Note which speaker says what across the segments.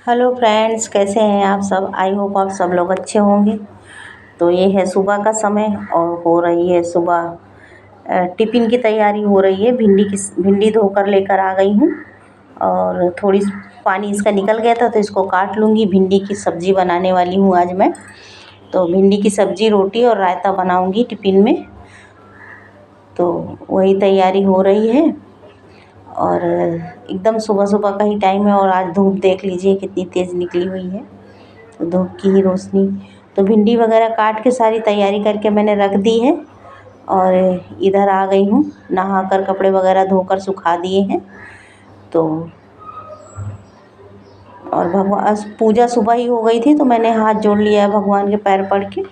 Speaker 1: Hello friends, कैसे हैं आप सब। आई होप आप सब लोग अच्छे होंगे। तो ये है सुबह का समय और हो रही है सुबह टिफ़िन की तैयारी हो रही है। भिंडी धोकर लेकर आ गई हूँ और थोड़ी पानी इसका निकल गया था तो इसको काट लूँगी। भिंडी की सब्ज़ी बनाने वाली हूँ आज मैं। तो भिंडी की सब्ज़ी, रोटी और रायता बनाऊँगी टिफ़िन में। तो वही तैयारी हो रही है और एकदम सुबह-सुबह का ही टाइम है और आज धूप देख लीजिए कितनी तेज़ निकली हुई है, तो धूप की ही रोशनी। तो भिंडी वगैरह काट के सारी तैयारी करके मैंने रख दी है और इधर आ गई हूँ। नहाकर कपड़े वगैरह धोकर सुखा दिए हैं। तो और भगवान पूजा सुबह ही हो गई थी तो मैंने हाथ जोड़ लिया है भगवान के पैर पड़ के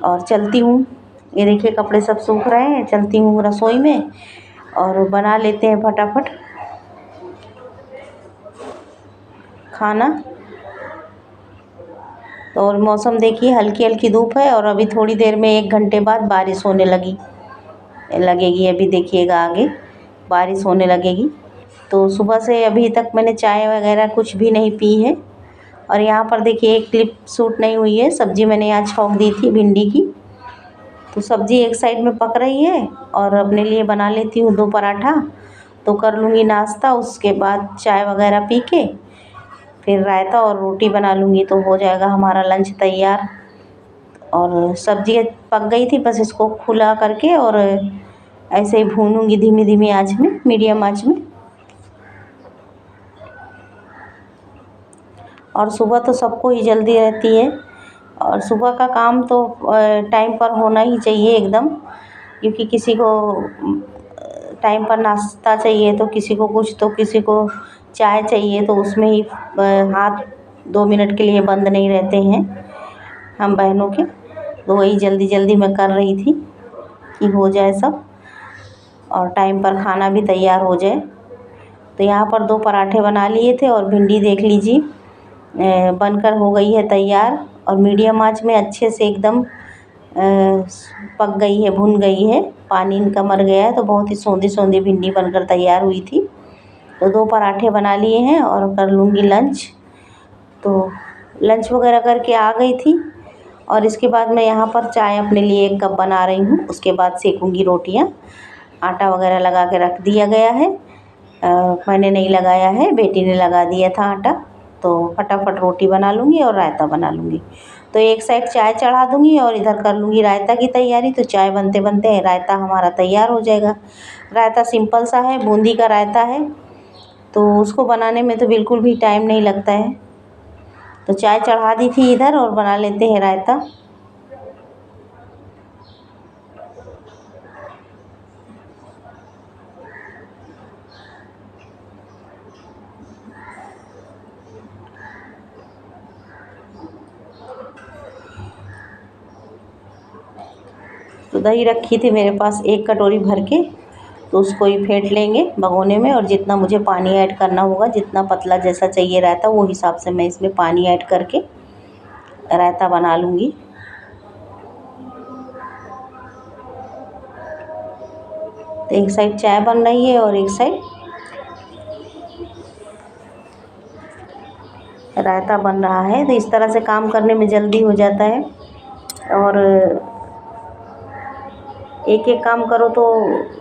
Speaker 1: और चलती हूँ। ये देखिए कपड़े सब सूख रहे हैं। चलती हूँ रसोई में और बना लेते हैं फटाफट खाना। तो और मौसम देखिए, हल्की हल्की धूप है और अभी थोड़ी देर में 1 घंटे बाद बारिश होने लगेगी। अभी देखिएगा आगे बारिश होने लगेगी। तो सुबह से अभी तक मैंने चाय वगैरह कुछ भी नहीं पी है। और यहाँ पर देखिए एक क्लिप सूट नहीं हुई है। सब्ज़ी मैंने यहाँ छौंक दी थी भिंडी की। तो सब्ज़ी एक साइड में पक रही है और अपने लिए बना लेती हूँ 2 पराठा। तो कर लूँगी नाश्ता, उसके बाद चाय वगैरह पी के फिर रायता और रोटी बना लूँगी तो हो जाएगा हमारा लंच तैयार। और सब्ज़ी पक गई थी, बस इसको खुला करके और ऐसे ही भूनूँगी धीमी धीमी आंच में, मीडियम आंच में। और सुबह तो सबको ही जल्दी रहती है और सुबह का काम तो टाइम पर होना ही चाहिए एकदम, क्योंकि किसी को टाइम पर नाश्ता चाहिए तो किसी को कुछ, तो किसी को चाय चाहिए। तो उसमें ही हाथ 2 मिनट के लिए बंद नहीं रहते हैं हम बहनों के। तो वही जल्दी जल्दी मैं कर रही थी कि हो जाए सब और टाइम पर खाना भी तैयार हो जाए। तो यहाँ पर 2 पराठे बना लिए थे और भिंडी देख लीजिए बनकर हो गई है तैयार और मीडियम आंच में अच्छे से एकदम पक गई है, भुन गई है। पानी इनका मर गया है तो बहुत ही सौंधी सौंधी भिंडी बनकर तैयार हुई थी। तो 2 पराठे बना लिए हैं और कर लूँगी लंच। तो लंच वगैरह करके आ गई थी और इसके बाद मैं यहाँ पर चाय अपने लिए 1 कप बना रही हूँ। उसके बाद सेकूँगी रोटियाँ। आटा वगैरह लगा के रख दिया गया है। मैंने नहीं लगाया है, बेटी ने लगा दिया था आटा। तो फटाफट रोटी बना लूँगी और रायता बना लूँगी। तो एक साइड चाय चढ़ा दूँगी और इधर कर लूँगी रायता की तैयारी। तो चाय बनते बनते रायता हमारा तैयार हो जाएगा। रायता सिंपल सा है, बूंदी का रायता है, तो उसको बनाने में तो बिल्कुल भी टाइम नहीं लगता है। तो चाय चढ़ा दी थी इधर और बना लेते हैं रायता। तो दही रखी थी मेरे पास 1 कटोरी भर के, तो उसको ही फेंट लेंगे भगोने में। और जितना मुझे पानी ऐड करना होगा, जितना पतला जैसा चाहिए रायता, वो हिसाब से मैं इसमें पानी ऐड करके रायता बना लूँगी। तो एक साइड चाय बन रही है और एक साइड रायता बन रहा है। तो इस तरह से काम करने में जल्दी हो जाता है और एक एक काम करो तो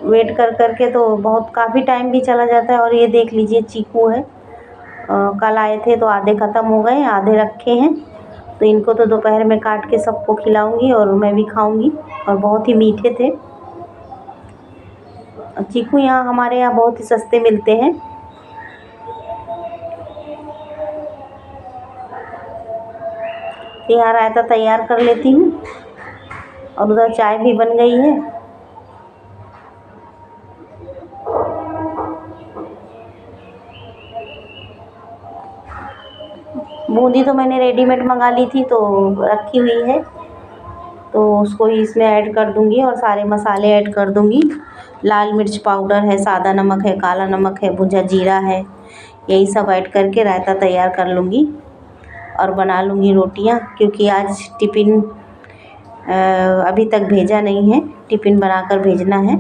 Speaker 1: वेट कर कर के तो बहुत काफ़ी टाइम भी चला जाता है। और ये देख लीजिए चीकू है, कल आए थे तो आधे ख़त्म हो गए, आधे रखे हैं। तो इनको तो दोपहर में काट के सबको खिलाऊंगी और मैं भी खाऊंगी। और बहुत ही मीठे थे। चीकू यहाँ हमारे यहाँ बहुत ही सस्ते मिलते हैं। यहाँ रायता तैयार कर लेती हूँ और उधर चाय भी बन गई है। बूंदी तो मैंने रेडीमेड मंगा ली थी तो रखी हुई है, तो उसको ही इसमें ऐड कर दूंगी और सारे मसाले ऐड कर दूंगी। लाल मिर्च पाउडर है, सादा नमक है, काला नमक है, भुजा जीरा है, यही सब ऐड करके रायता तैयार कर लूँगी और बना लूँगी रोटियाँ। क्योंकि आज टिफ़िन अभी तक भेजा नहीं है, टिफ़िन बनाकर भेजना है।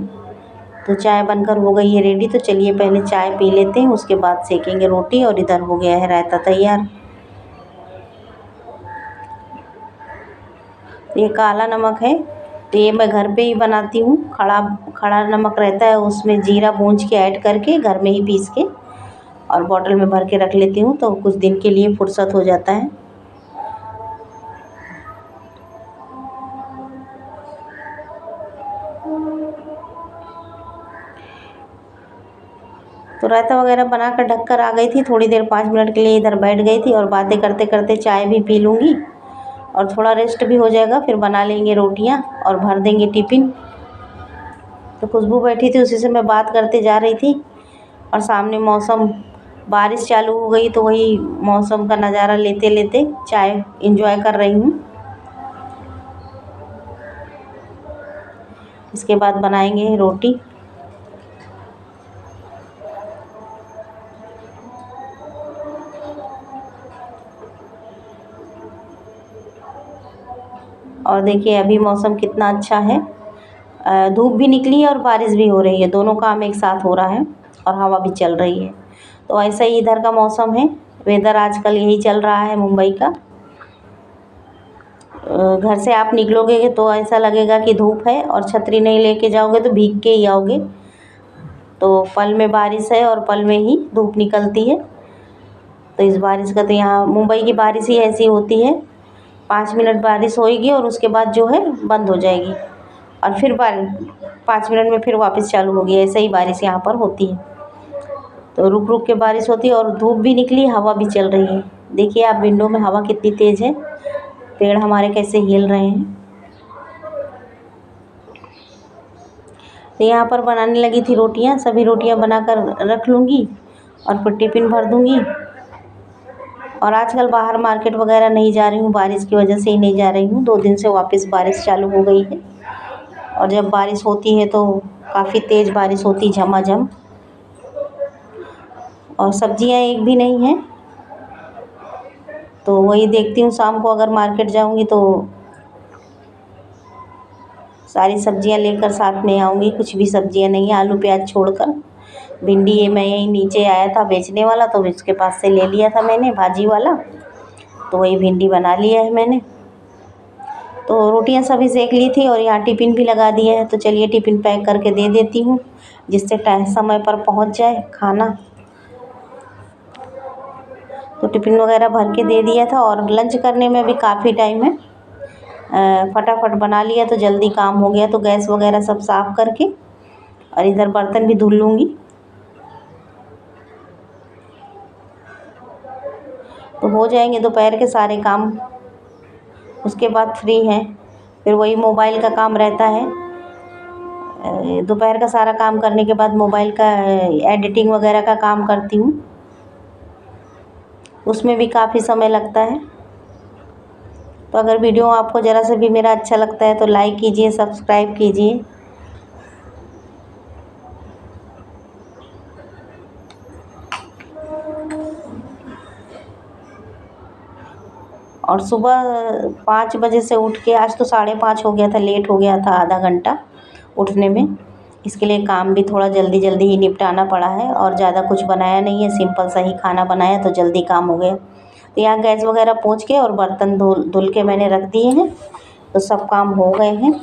Speaker 1: तो चाय बनकर हो गई है रेडी। तो चलिए पहले चाय पी लेते हैं, उसके बाद सेकेंगे रोटी। और इधर हो गया है रायता तैयार। तो ये काला नमक है, तो ये मैं घर पे ही बनाती हूँ। खड़ा खड़ा नमक रहता है, उसमें जीरा भूंज के ऐड करके घर में ही पीस के और बॉटल में भर के रख लेती हूँ, तो कुछ दिन के लिए फुर्सत हो जाता है। तो रायता वगैरह बनाकर ढक कर आ गई थी, थोड़ी देर 5 मिनट के लिए इधर बैठ गई थी और बातें करते करते चाय भी पी लूँगी और थोड़ा रेस्ट भी हो जाएगा। फिर बना लेंगे रोटियां और भर देंगे टिफ़िन। तो खुशबू बैठी थी, उसी से मैं बात करते जा रही थी और सामने मौसम बारिश चालू हो गई, तो वही मौसम का नज़ारा लेते लेते चाय एंजॉय कर रही हूँ। इसके बाद बनाएंगे रोटी। और देखिए अभी मौसम कितना अच्छा है, धूप भी निकली है और बारिश भी हो रही है, दोनों काम एक साथ हो रहा है और हवा भी चल रही है। तो ऐसा ही इधर का मौसम है, वेदर आजकल यही चल रहा है मुंबई का। घर से आप निकलोगे तो ऐसा लगेगा कि धूप है और छतरी नहीं लेके जाओगे तो भीग के ही आओगे। तो पल में बारिश है और पल में ही धूप निकलती है। तो इस बारिश का तो यहाँ मुंबई की बारिश ही ऐसी होती है, 5 मिनट बारिश होएगी और उसके बाद जो है बंद हो जाएगी और फिर 5 मिनट में फिर वापस चालू होगी। ऐसे ही बारिश यहाँ पर होती है। तो रुक रुक के बारिश होती है और धूप भी निकली, हवा भी चल रही है। देखिए आप विंडो में हवा कितनी तेज़ है, पेड़ हमारे कैसे हिल रहे हैं। तो यहाँ पर बनाने लगी थी रोटियाँ, सभी रोटियाँ बनाकर रख लूँगी और फिर टिफ़िन भर दूँगी। और आजकल बाहर मार्केट वगैरह नहीं जा रही हूँ, बारिश की वजह से ही नहीं जा रही हूँ। 2 दिन से वापस बारिश चालू हो गई है और जब बारिश होती है तो काफ़ी तेज़ बारिश होती, झमाझम। और सब्जियां एक भी नहीं हैं, तो वही देखती हूँ शाम को अगर मार्केट जाऊँगी तो सारी सब्जियां लेकर साथ में आऊँगी। कुछ भी सब्जियां नहीं है, आलू प्याज छोड़कर। भिंडी ये मैं यहीं नीचे आया था बेचने वाला, तो इसके पास से ले लिया था मैंने, भाजी वाला, तो वही भिंडी बना लिया है मैंने। तो रोटियां सभी सेक ली थी और यहाँ टिफ़िन भी लगा दिया है। तो चलिए टिफ़िन पैक करके दे देती हूँ, जिससे समय पर पहुँच जाए खाना। तो टिफ़िन वगैरह भर के दे दिया था और लंच करने में भी काफ़ी टाइम है, फटाफट बना लिया तो जल्दी काम हो गया। तो गैस वगैरह सब साफ़ करके और इधर बर्तन भी धुल लूँगी। तो हो जाएंगे दोपहर के सारे काम, उसके बाद फ्री हैं। फिर वही मोबाइल का काम रहता है, दोपहर का सारा काम करने के बाद मोबाइल का एडिटिंग वगैरह का काम करती हूँ, उसमें भी काफ़ी समय लगता है। तो अगर वीडियो आपको ज़रा से भी मेरा अच्छा लगता है तो लाइक कीजिए, सब्सक्राइब कीजिए। और सुबह 5 बजे से उठ के, आज तो 5:30 हो गया था, लेट हो गया था आधा घंटा उठने में। इसके लिए काम भी थोड़ा जल्दी जल्दी ही निपटाना पड़ा है और ज़्यादा कुछ बनाया नहीं है, सिंपल सा ही खाना बनाया तो जल्दी काम हो गया। तो यहाँ गैस वगैरह पोंछ के और बर्तन धुल के मैंने रख दिए हैं। तो सब काम हो गए हैं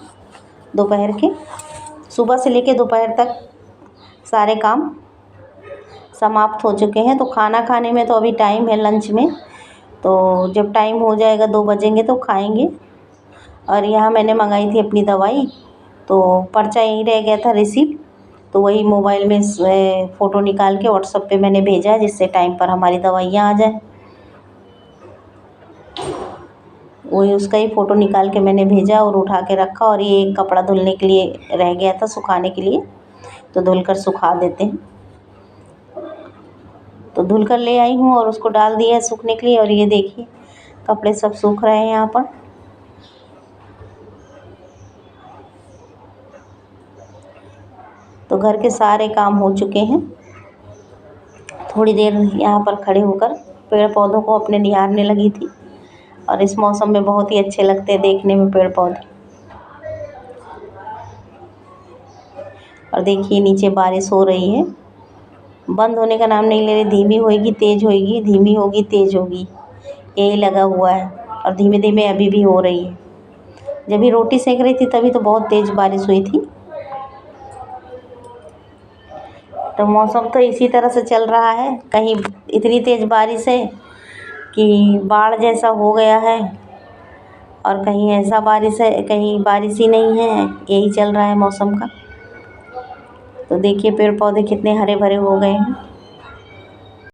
Speaker 1: दोपहर के, सुबह से लेके दोपहर तक सारे काम समाप्त हो चुके हैं। तो खाना खाने में तो अभी टाइम है, लंच में, तो जब टाइम हो जाएगा 2 बजेंगे तो खाएंगे। और यहाँ मैंने मंगाई थी अपनी दवाई, तो पर्चा यहीं रह गया था, रिसीप्ट, तो वही मोबाइल में फ़ोटो निकाल के व्हाट्सएप पे मैंने भेजा, जिससे टाइम पर हमारी दवाइयाँ आ जाए। वही उसका ही फ़ोटो निकाल के मैंने भेजा और उठा के रखा। और ये एक कपड़ा धुलने के लिए रह गया था, सुखाने के लिए, तो धुलकर सुखा देते हैं। तो धुलकर ले आई हूँ और उसको डाल दिया है सूखने के लिए। और ये देखिए कपड़े सब सूख रहे हैं यहाँ पर। तो घर के सारे काम हो चुके हैं। थोड़ी देर यहाँ पर खड़े होकर पेड़ पौधों को अपने निहारने लगी थी, और इस मौसम में बहुत ही अच्छे लगते हैं देखने में पेड़ पौधे। और देखिए नीचे बारिश हो रही है, बंद होने का नाम नहीं ले रही, धीमी होएगी तेज़ होएगी, धीमी होगी तेज़ होगी, यही लगा हुआ है। और धीमे धीमे अभी भी हो रही है। जब भी रोटी सेक रही थी तभी तो बहुत तेज़ बारिश हुई थी। तो मौसम तो इसी तरह से चल रहा है, कहीं इतनी तेज़ बारिश है कि बाढ़ जैसा हो गया है, और कहीं ऐसा बारिश है, कहीं बारिश ही नहीं है। यही चल रहा है मौसम का। तो देखिए पेड़ पौधे कितने हरे भरे हो गए हैं।